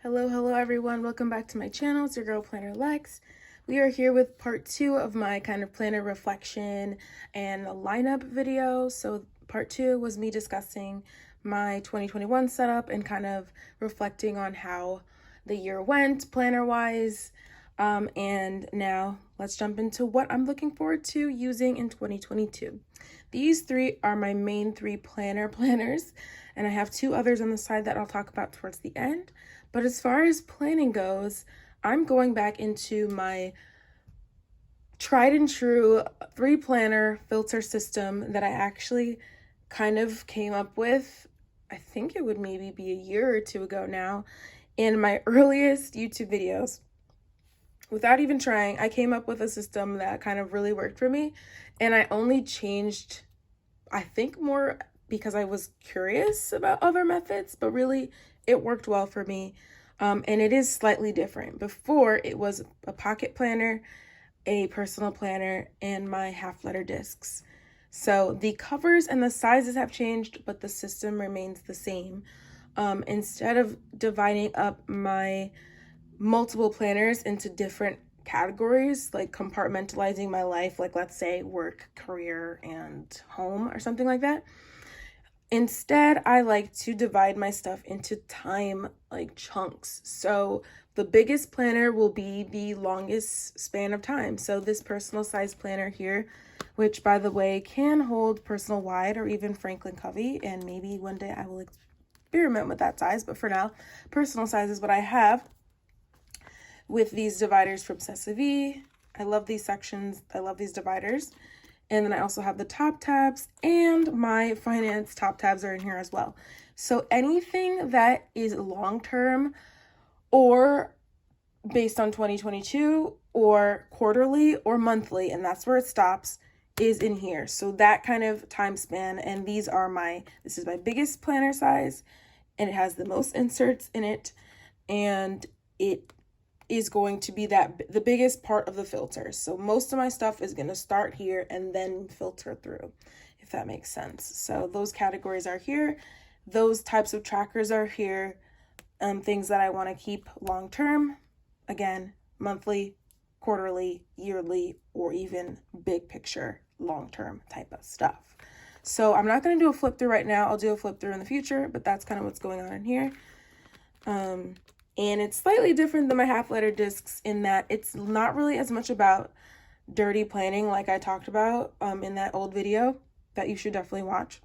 Hello everyone. Welcome back to my channel. It's your girl Planner Lex. We are here with part 2 of my kind of planner reflection and lineup video. So part 2 was me discussing my 2021 setup and kind of reflecting on how the year went planner wise. And now let's jump into what I'm looking forward to using in 2022. These 3 are my main 3 planners, and I have 2 others on the side that I'll talk about towards the end. But as far as planning goes, I'm going back into my tried and true 3 planner filter system that I actually kind of came up with. I think it would maybe be a year or 2 ago now in my earliest YouTube videos. Without even trying, I came up with a system that kind of really worked for me, and I only changed, I think, more because I was curious about other methods, but really it worked well for me. And it is slightly different. Before, it was a pocket planner, a personal planner, and my half letter discs. So the covers and the sizes have changed, but the system remains the same. Instead of dividing up my multiple planners into different categories, like compartmentalizing my life, like let's say work, career, and home or something like that. Instead, I like to divide my stuff into time, like chunks. So the biggest planner will be the longest span of time. So this personal size planner here, which by the way can hold personal wide or even Franklin Covey, and maybe one day I will experiment with that size, but for now, personal size is what I have with these dividers from Cessavie. I love these sections. I love these dividers. And then I also have the top tabs, and my finance top tabs are in here as well. So anything that is long-term or based on 2022 or quarterly or monthly, and that's where it stops, is in here. So that kind of time span, and this is my biggest planner size, and it has the most inserts in it, and it is going to be the biggest part of the filter. So most of my stuff is going to start here and then filter through, if that makes sense. So those categories are here. Those types of trackers are here. Things that I want to keep long term, again, monthly, quarterly, yearly, or even big picture, long term type of stuff. So I'm not going to do a flip through right now. I'll do a flip through in the future, but that's kind of what's going on in here. And it's slightly different than my half letter discs in that it's not really as much about dirty planning like I talked about in that old video that you should definitely watch.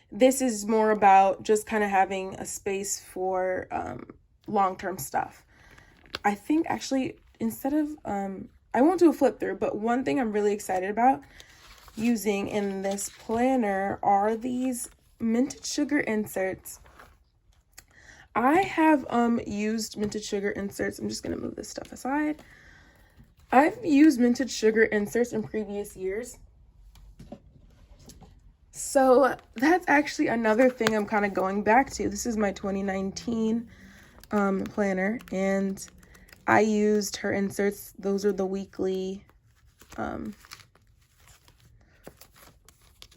This is more about just kind of having a space for long-term stuff. I think actually instead of, I won't do a flip through, but one thing I'm really excited about using in this planner are these minted sugar inserts. I have used minted sugar inserts. I'm just going to move this stuff aside. I've used minted sugar inserts in previous years. So that's actually another thing I'm kind of going back to. This is my 2019 planner, and I used her inserts. Those are the weekly.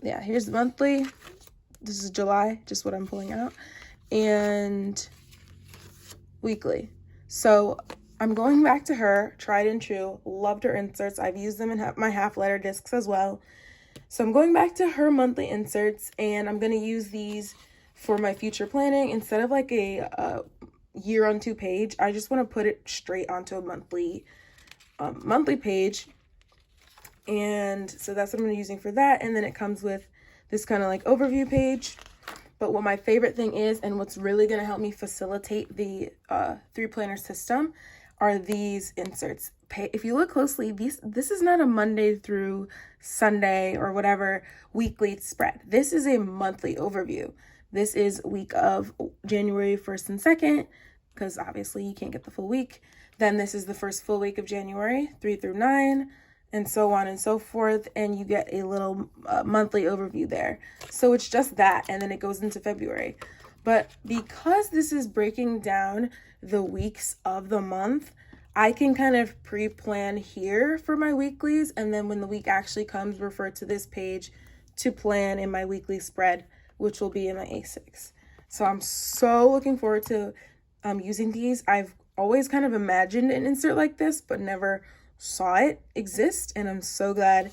Yeah, here's the monthly. This is July, just what I'm pulling out. And weekly. So I'm going back to her, tried and true, loved her inserts. I've used them in my half letter discs as well. So I'm going back to her monthly inserts, and I'm going to use these for my future planning. Instead of like a year on 2 page, I just want to put it straight onto a monthly page. And so that's what I'm using for that. And then it comes with this kind of like overview page. But what my favorite thing is, and what's really going to help me facilitate the 3 planner system, are these inserts. If you look closely, this is not a Monday through Sunday or whatever weekly spread. This is a monthly overview. This is week of January 1st and 2nd, because obviously you can't get the full week. Then this is the first full week of January, 3 through 9. And so on and so forth, and you get a little monthly overview there. So it's just that, and then it goes into February. But because this is breaking down the weeks of the month, I can kind of pre-plan here for my weeklies, and then when the week actually comes, refer to this page to plan in my weekly spread, which will be in my A6. So I'm so looking forward to using these. I've always kind of imagined an insert like this, but never saw it exist, and I'm so glad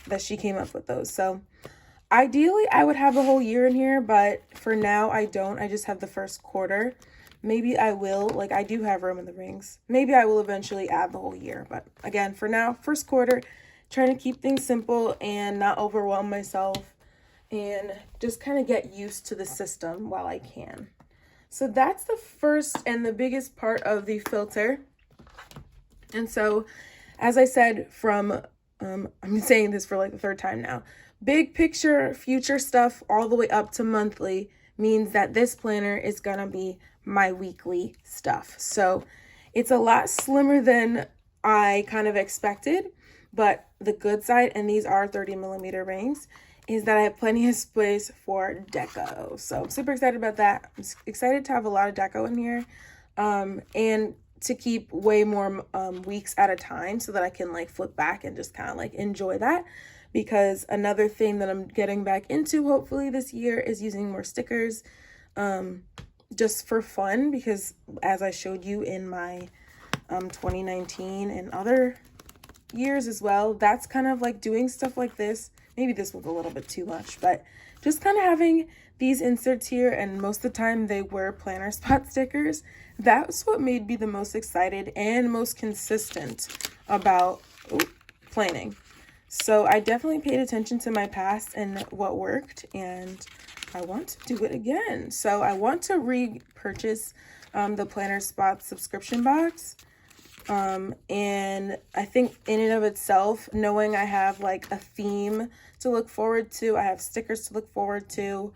that she came up with those. So ideally I would have the whole year in here, but for now I don't. I just have the first quarter. Maybe I will, like I do have room in the rings. Maybe I will eventually add the whole year, but again, for now, first quarter, trying to keep things simple and not overwhelm myself and just kind of get used to the system while I can. So that's the first and the biggest part of the filter. And so, as I said, from, I'm saying this for like the third time now, big picture, future stuff, all the way up to monthly means that this planner is going to be my weekly stuff. So it's a lot slimmer than I kind of expected, but the good side, and these are 30mm rings, is that I have plenty of space for deco. So I'm super excited about that. I'm excited to have a lot of deco in here, and to keep way more weeks at a time so that I can like flip back and just kind of like enjoy that. Because another thing that I'm getting back into hopefully this year is using more stickers, just for fun, because as I showed you in my 2019 and other years as well, that's kind of like doing stuff like this. Maybe this was a little bit too much, but just kind of having these inserts here, and most of the time they were planner spot stickers. That's what made me the most excited and most consistent about planning. So I definitely paid attention to my past and what worked, and I want to do it again. So I want to repurchase the planner spot subscription box. And I think in and of itself, knowing I have like a theme to look forward to, I have stickers to look forward to,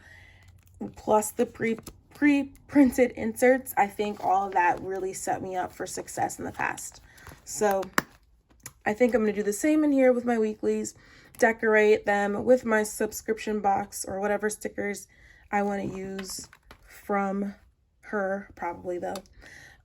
plus the pre-printed inserts, I think all of that really set me up for success in the past. So I think I'm going to do the same in here with my weeklies, decorate them with my subscription box or whatever stickers I want to use from her, probably though.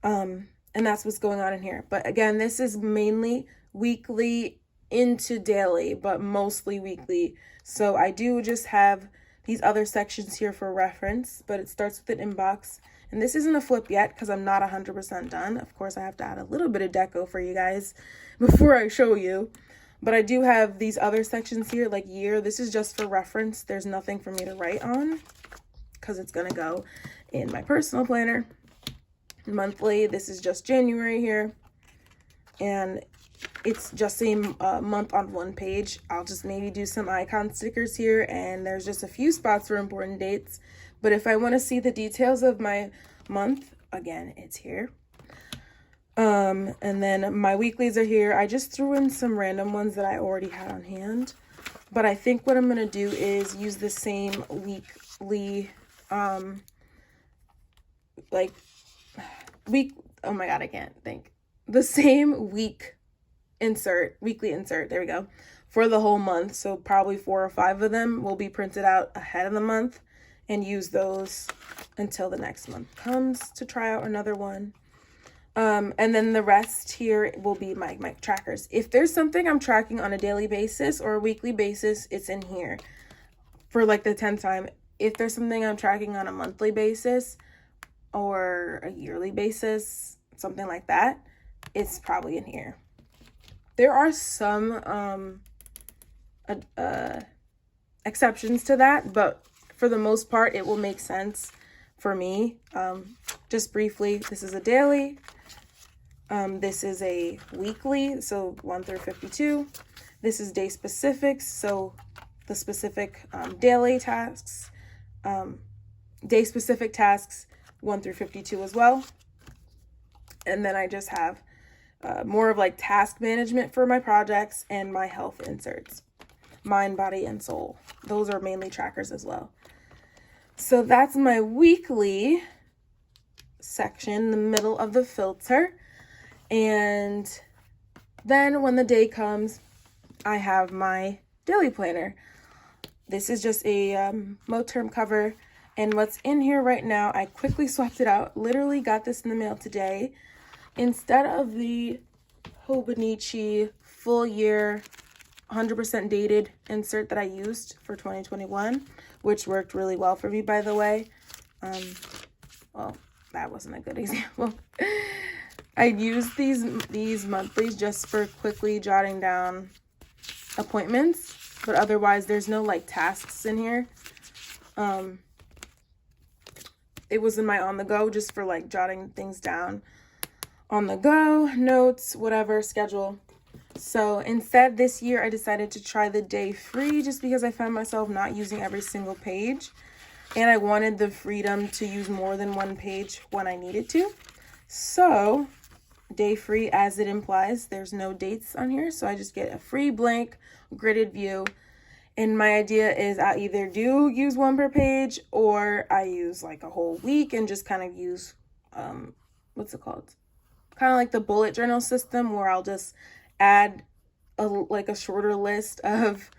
And that's what's going on in here. But again, this is mainly weekly into daily, but mostly weekly. So I do just have these other sections here for reference, but it starts with an inbox. And this isn't a flip yet because I'm not 100% done. Of course, I have to add a little bit of deco for you guys before I show you. But I do have these other sections here, like year. This is just for reference. There's nothing for me to write on because it's going to go in my personal planner. Monthly, this is just January here, and it's just a month on one page. I'll just maybe do some icon stickers here, and there's just a few spots for important dates. But if I want to see the details of my month, again, it's here. And then my weeklies are here. I just threw in some random ones that I already had on hand, but I think what I'm going to do is use the same weekly, oh my god, I can't think. The same weekly insert, there we go, for the whole month. So probably 4 or 5 of them will be printed out ahead of the month and use those until the next month comes to try out another one. And then the rest here will be my trackers. If there's something I'm tracking on a daily basis or a weekly basis, it's in here for like the 10th time. If there's something I'm tracking on a monthly basis or a yearly basis, something like that, it's probably in here. There are some exceptions to that, but for the most part, it will make sense for me. Just briefly, this is a daily. This is a weekly, so 1 through 52. This is day specifics, so the specific daily tasks, day specific tasks 1 through 52 as well. And then I just have more of like task management for my projects and my health inserts, mind, body, and soul. Those are mainly trackers as well. So that's my weekly section, the middle of the filter. And then when the day comes, I have my daily planner. This is just a Moterm cover. And what's in here right now, I quickly swapped it out. Literally got this in the mail today. Instead of the Hobonichi full year 100% dated insert that I used for 2021, which worked really well for me, by the way. Well, that wasn't a good example. I use these monthlies just for quickly jotting down appointments, but otherwise there's no like tasks in here. It was in my on the go just for like jotting things down on the go, notes, whatever, schedule. So instead this year I decided to try the day free just because I found myself not using every single page, and I wanted the freedom to use more than one page when I needed to. So day free, as it implies, there's no dates on here, so I just get a free blank gridded view. And my idea is I either do use one per page, or I use like a whole week and just kind of use what's it called, kind of like the bullet journal system, where I'll just add a shorter list of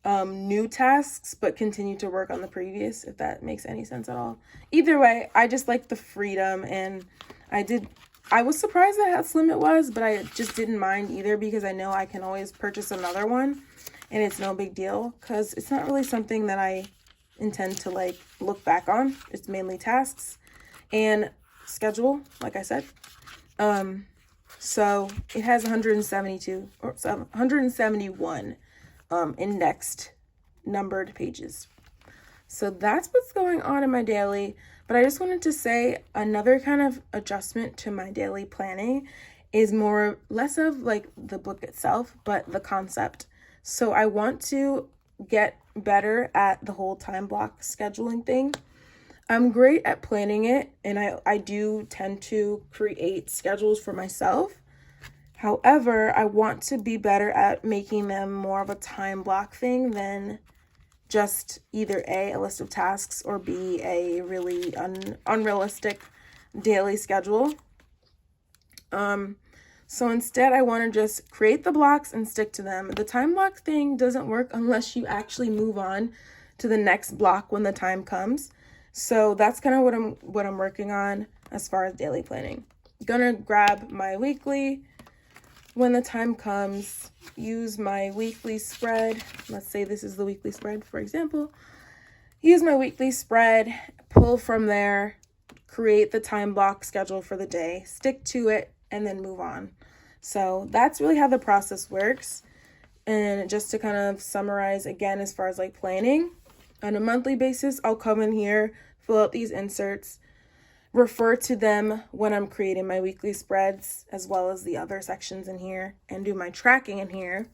new tasks but continue to work on the previous, if that makes any sense at all. Either way, I just like the freedom, and I was surprised at how slim it was, but I just didn't mind either because I know I can always purchase another one and it's no big deal, because it's not really something that I intend to like look back on. It's mainly tasks and schedule, like I said. So it has 171 indexed numbered pages. So that's what's going on in my daily. But I just wanted to say another kind of adjustment to my daily planning is less of like the book itself, but the concept. So I want to get better at the whole time block scheduling thing. I'm great at planning it, and I do tend to create schedules for myself. However, I want to be better at making them more of a time block thing than just either A, a list of tasks, or B, a really unrealistic daily schedule. So instead, I want to just create the blocks and stick to them. The time block thing doesn't work unless you actually move on to the next block when the time comes. So that's kind of what I'm working on as far as daily planning. Gonna grab my weekly when the time comes, use my weekly spread. Let's say this is the weekly spread, for example. Use my weekly spread, pull from there, create the time block schedule for the day, stick to it, and then move on. So that's really how the process works. And just to kind of summarize again, as far as like planning, on a monthly basis, I'll come in here, fill out these inserts, refer to them when I'm creating my weekly spreads, as well as the other sections in here, and do my tracking in here.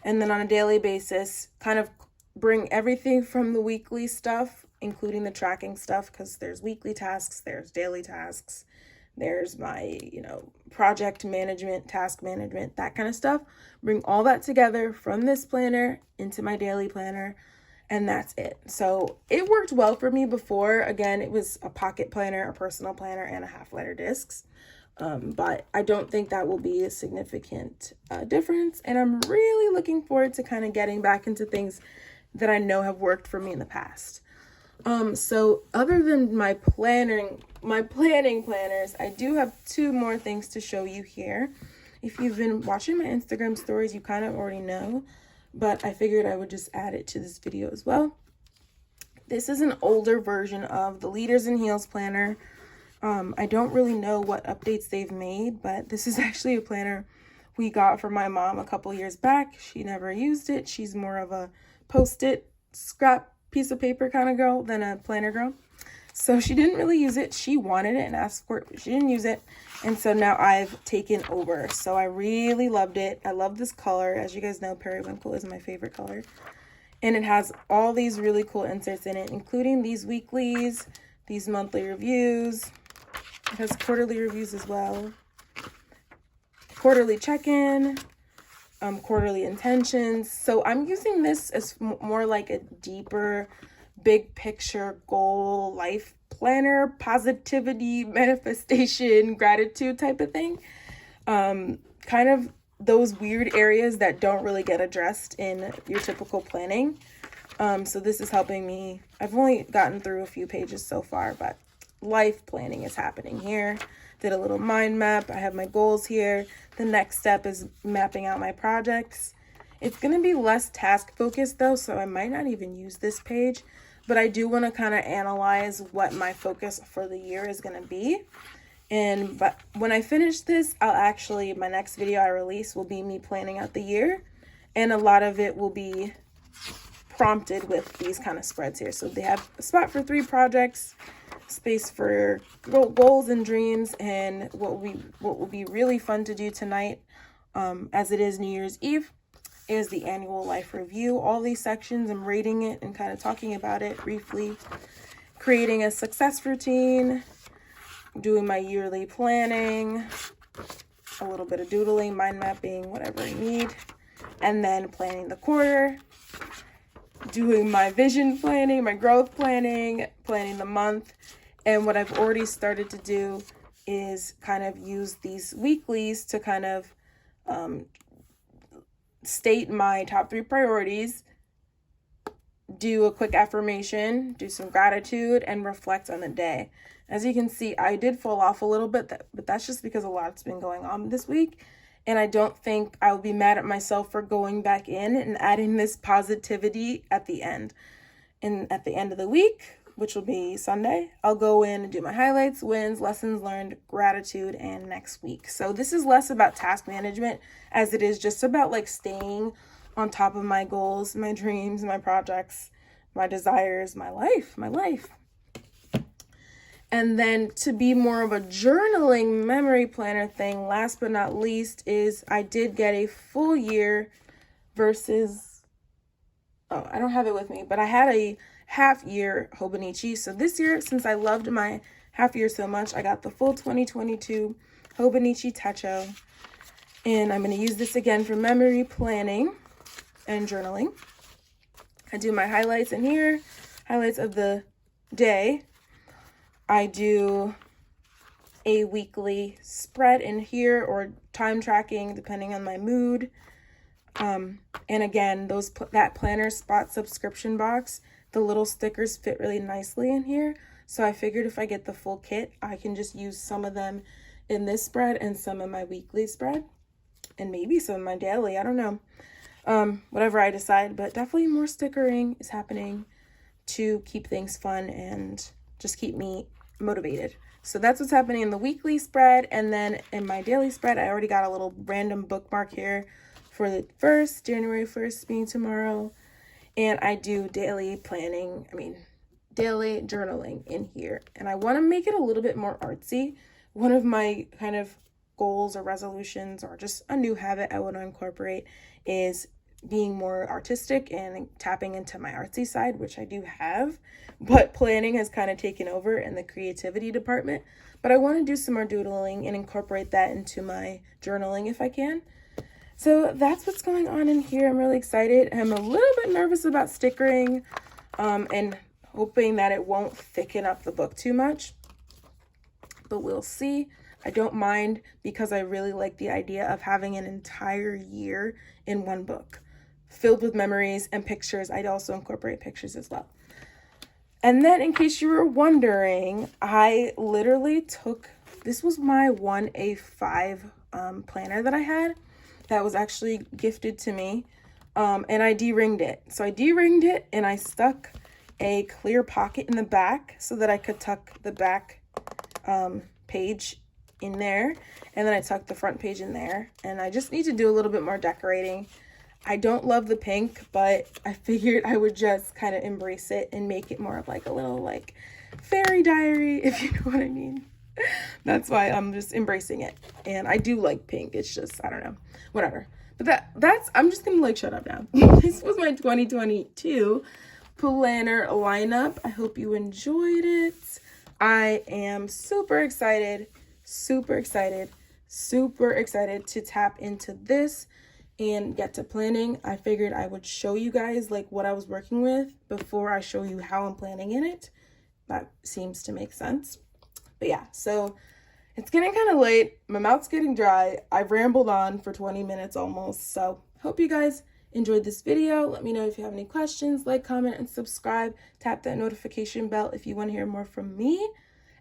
And then on a daily basis, kind of bring everything from the weekly stuff, including the tracking stuff, because there's weekly tasks, there's daily tasks, there's my, project management, task management, that kind of stuff. Bring all that together from this planner into my daily planner, and that's it. So it worked well for me before. Again, it was a pocket planner, a personal planner, and a half-letter discs. But I don't think that will be a significant difference. And I'm really looking forward to kind of getting back into things that I know have worked for me in the past. So other than my planning planners, I do have two more things to show you here. If you've been watching my Instagram stories, you kind of already know, but I figured I would just add it to this video as well. This is an older version of the Leaders in Heels planner. I don't really know what updates they've made, but this is actually a planner we got from my mom a couple years back. She never used it. She's more of a post-it scrap piece of paper kind of girl than a planner girl. So she didn't really use it. She wanted it and asked for it, but she didn't use it. And so now I've taken over. So I really loved it. I love this color. As you guys know, periwinkle is my favorite color. And it has all these really cool inserts in it, including these weeklies, these monthly reviews. It has quarterly reviews as well. Quarterly check-in, quarterly intentions. So I'm using this as more like a deeper, big picture goal, life planner, positivity, manifestation, gratitude type of thing. Kind of those weird areas that don't really get addressed in your typical planning. So this is helping me. I've only gotten through a few pages so far, but life planning is happening here. Did a little mind map. I have my goals here. The next step is mapping out my projects. It's going to be less task focused though, so I might not even use this page. but I do want to kind of analyze what my focus for the year is going to be. But when I finish this, my next video I release will be me planning out the year, and a lot of it will be prompted with these kind of spreads here. So they have a spot for 3 projects, space for goals and dreams, and what will be really fun to do tonight, as it is New Year's Eve, is the annual life review. All these sections, I'm rating it and kind of talking about it briefly, creating a success routine, doing my yearly planning, a little bit of doodling, mind mapping, whatever I need, and then planning the quarter, doing my vision planning, my growth planning, planning the month. And what I've already started to do is kind of use these weeklies to kind of state my top 3 priorities, do a quick affirmation, do some gratitude, and reflect on the day. As you can see, I did fall off a little bit, but that's just because a lot's been going on this week. And I don't think I will be mad at myself for going back in and adding this positivity at the end. And at the end of the week, which will be Sunday, I'll go in and do my highlights, wins, lessons learned, gratitude, and next week. So this is less about task management as it is just about like staying on top of my goals, my dreams, my projects, my desires, my life. And then to be more of a journaling memory planner thing, last but not least, is I did get a full year versus, I don't have it with me, but I had a half year Hobonichi. So this year, since I loved my half year so much, I got the full 2022 Hobonichi Techo. And I'm going to use this again for memory planning and journaling. I do my highlights in here, highlights of the day. I do a weekly spread in here or time tracking depending on my mood. And again, that planner spot subscription box, the little stickers fit really nicely in here. So I figured if I get the full kit, I can just use some of them in this spread and some in my weekly spread, and maybe some in my daily. I don't know. Whatever I decide, but definitely more stickering is happening to keep things fun and just keep me motivated. So that's what's happening in the weekly spread. And then in my daily spread, I already got a little random bookmark here for the January 1st being tomorrow. And I do daily journaling in here. And I want to make it a little bit more artsy. One of my kind of goals or resolutions, or just a new habit I want to incorporate, is being more artistic and tapping into my artsy side, which I do have, but planning has kind of taken over in the creativity department. But I want to do some more doodling and incorporate that into my journaling if I can. So that's what's going on in here. I'm really excited. I'm a little bit nervous about stickering and hoping that it won't thicken up the book too much, but we'll see. I don't mind because I really like the idea of having an entire year in one book filled with memories and pictures. I'd also incorporate pictures as well. And then in case you were wondering, I literally this was my 1A5 planner that I had that was actually gifted to me, and I de-ringed it. So I de-ringed it and I stuck a clear pocket in the back so that I could tuck the back page in there, and then I tucked the front page in there, and I just need to do a little bit more decorating. I don't love the pink, but I figured I would just kind of embrace it and make it more of like a little like fairy diary, if you know what I mean. That's why I'm just embracing it. And I do like pink. It's just, I don't know, whatever. But I'm just gonna like shut up now. This was my 2022 planner lineup. I hope you enjoyed it. I am super excited to tap into this and get to planning. I figured I would show you guys like what I was working with before I show you how I'm planning in it. That seems to make sense. But yeah, so it's getting kind of late. My mouth's getting dry. I've rambled on for 20 minutes almost. So hope you guys enjoyed this video. Let me know if you have any questions. Like, comment, and subscribe. Tap that notification bell if you want to hear more from me.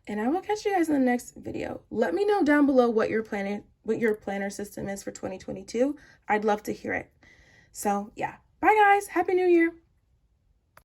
And I will catch you guys in the next video. Let me know down below what your planner system is for 2022. I'd love to hear it. So yeah, bye guys. Happy New Year.